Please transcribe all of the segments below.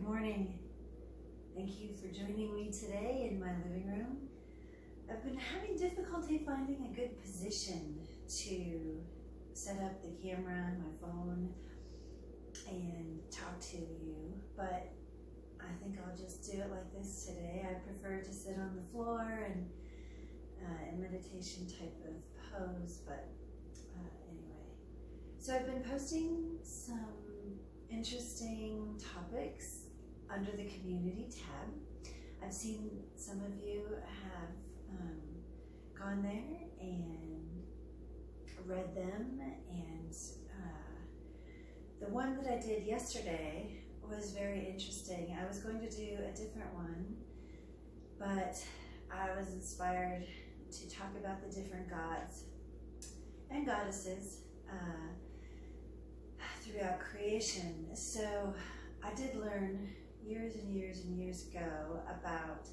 Good morning. Thank you for joining me today in my living room. I've been having difficulty finding a good position to set up the camera on my phone and talk to you, but I think I'll just do it like this today. I prefer to sit on the floor and in meditation type of pose, but anyway. So I've been posting some interesting topics under the community tab. I've seen some of you have gone there and read them, and the one that I did yesterday was very interesting. I was going to do a different one, but I was inspired to talk about the different gods and goddesses throughout creation. So I did learn years and years and years ago about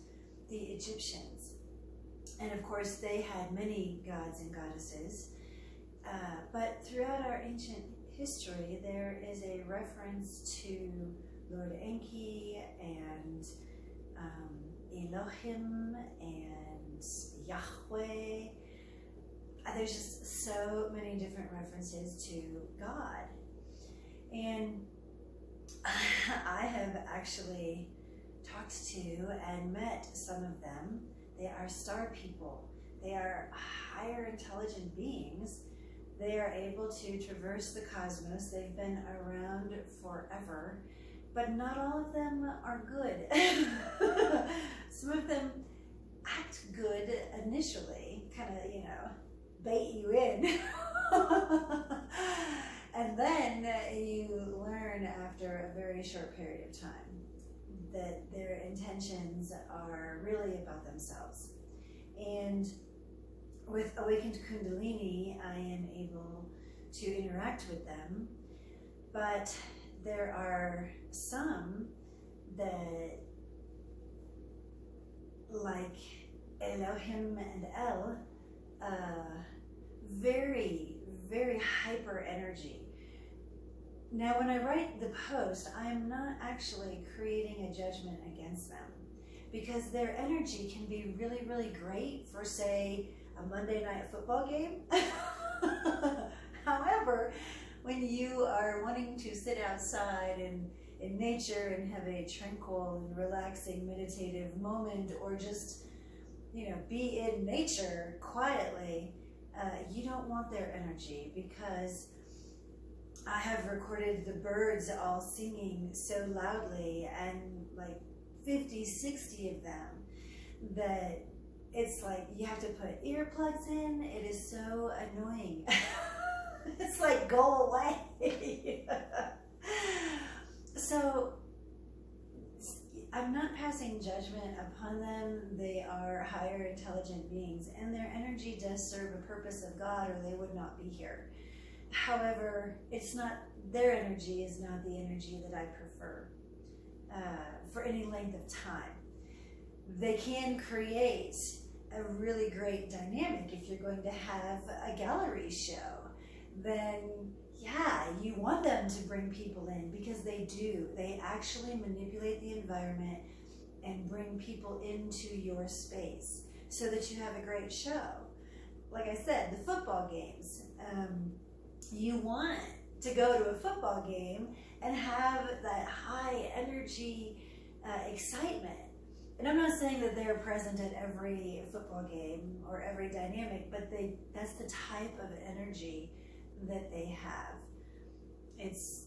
the Egyptians. And of course they had many gods and goddesses, but throughout our ancient history there is a reference to Lord Enki and Elohim and Yahweh. There's just so many different references to God. And I have actually talked to and met some of them. They are star people. They are higher intelligent beings. They are able to traverse the cosmos. They've been around forever, but not all of them are good. Some of them act good initially, kind of, bait you in. And then you learn after a very short period of time that their intentions are really about themselves. And with Awakened Kundalini, I am able to interact with them, but there are some that, like Elohim and El, very, very hyper energy. Now, when I write the post, I am not actually creating a judgment against them, because their energy can be really, really great for, say, a Monday night football game. However, when you are wanting to sit outside in nature and have a tranquil and relaxing meditative moment, or just, be in nature quietly, you don't want their energy, because I have recorded the birds all singing so loudly, and like 50, 60 of them, that it's like you have to put earplugs in. It is so annoying. It's like, go away. So I'm not passing judgment upon them. They are higher intelligent beings, and their energy does serve a purpose of God, or they would not be here. However, it's not, their energy is not the energy that I prefer for any length of time. They can create a really great dynamic. If you're going to have a gallery show, then yeah, you want them to bring people in, because they do. They actually manipulate the environment and bring people into your space so that you have a great show. Like I said, the football games. You want to go to a football game and have that high energy excitement. And I'm not saying that they're present at every football game or every dynamic, but that's the type of energy that they have. It's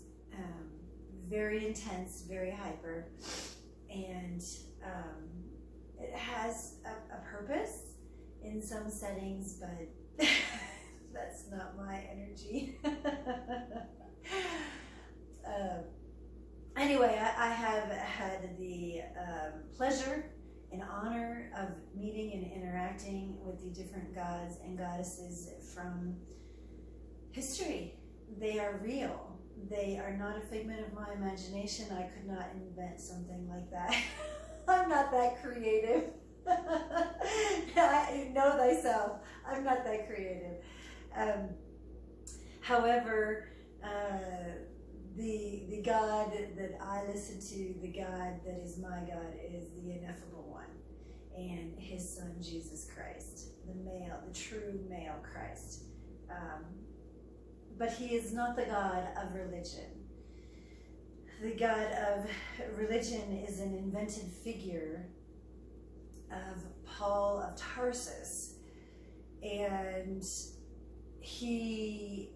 very intense, very hyper, and it has a purpose in some settings, but that's not my energy. Anyway, I have had the pleasure and honor of meeting and interacting with the different gods and goddesses from history. They are real. They are not a figment of my imagination. I could not invent something like that. I'm not that creative. Know thyself. I'm not that creative. However, the God that I listen to, the God that is my God, is the ineffable one, and his son Jesus Christ, the true male Christ. But he is not the God of religion. The God of religion is an invented figure of Paul of Tarsus, and he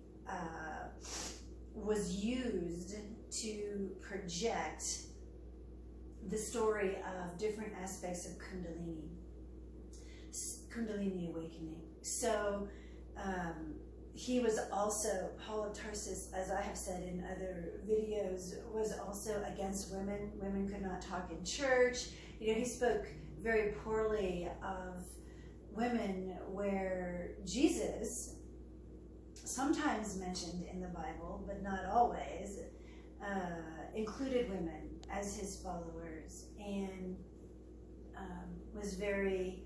was used to project the story of different aspects of Kundalini awakening. So he was also, Paul of Tarsus, as I have said in other videos, was also against women. Women could not talk in church. You know, he spoke very poorly of women, where Jesus, sometimes mentioned in the Bible, but not always, included women as his followers, and was very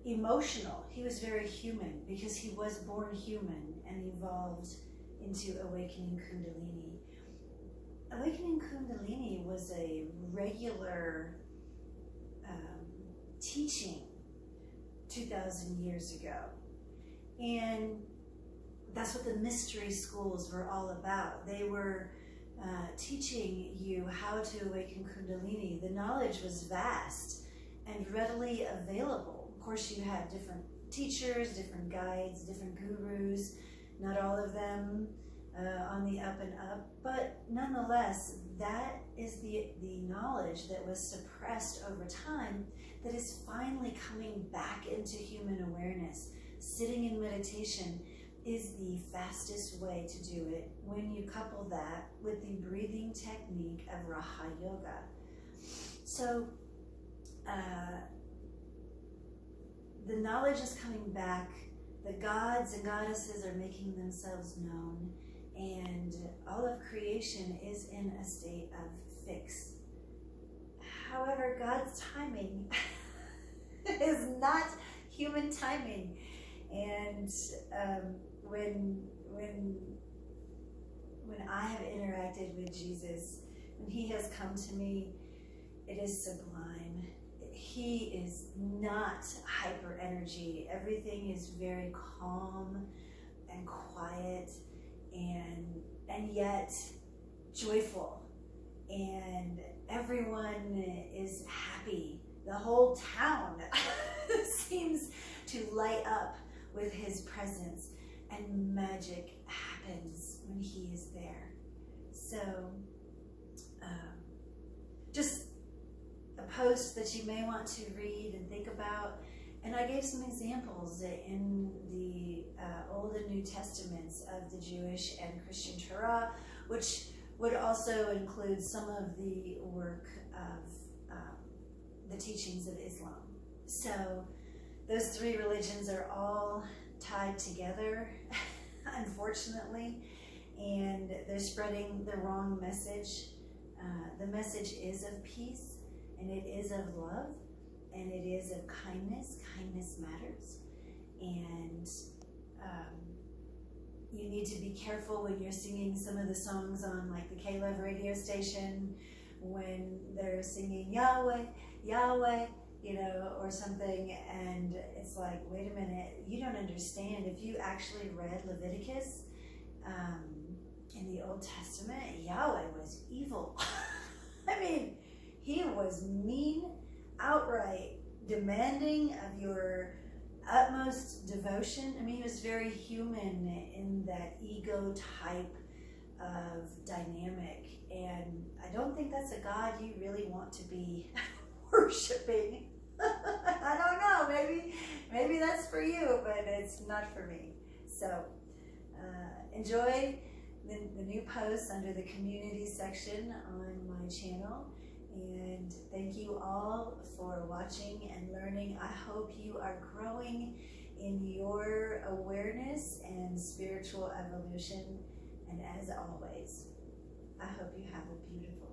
emotional. He was very human, because he was born human and evolved into awakening Kundalini. Awakening Kundalini was a regular teaching 2,000 years ago. And that's what the mystery schools were all about. They were teaching you how to awaken Kundalini. The knowledge was vast and readily available. Of course, you had different teachers, different guides, different gurus, not all of them on the up and up, but nonetheless, that is the knowledge that was suppressed over time that is finally coming back into human awareness. Sitting in meditation is the fastest way to do it when you couple that with the breathing technique of Raha Yoga. So the knowledge is coming back, the gods and goddesses are making themselves known, and all of creation is in a state of fix. However, God's timing is not human timing. And when I have interacted with Jesus, when he has come to me, it is sublime. He is not hyper energy. Everything is very calm and quiet, and yet joyful. And everyone is happy. The whole town seems to light up with his presence, and magic happens when he is there. So just a post that you may want to read and think about. And I gave some examples in the Old and New Testaments of the Jewish and Christian Torah, which would also include some of the work of the teachings of Islam. So those three religions are all tied together, unfortunately, and they're spreading the wrong message. The message is of peace, and it is of love, and it is of kindness. Kindness matters. And you need to be careful when you're singing some of the songs on like the K-Love radio station, when they're singing Yahweh, Yahweh, you know, or something, and it's like, wait a minute, you don't understand. If you actually read Leviticus in the Old Testament, Yahweh was evil. I mean, he was mean, outright demanding of your utmost devotion. I mean, he was very human in that ego type of dynamic, and I don't think that's a God you really want to be worshiping. I don't know, maybe that's for you, but it's not for me. So enjoy the new posts under the community section on my channel, and thank you all for watching and learning. I hope you are growing in your awareness and spiritual evolution, and as always, I hope you have a beautiful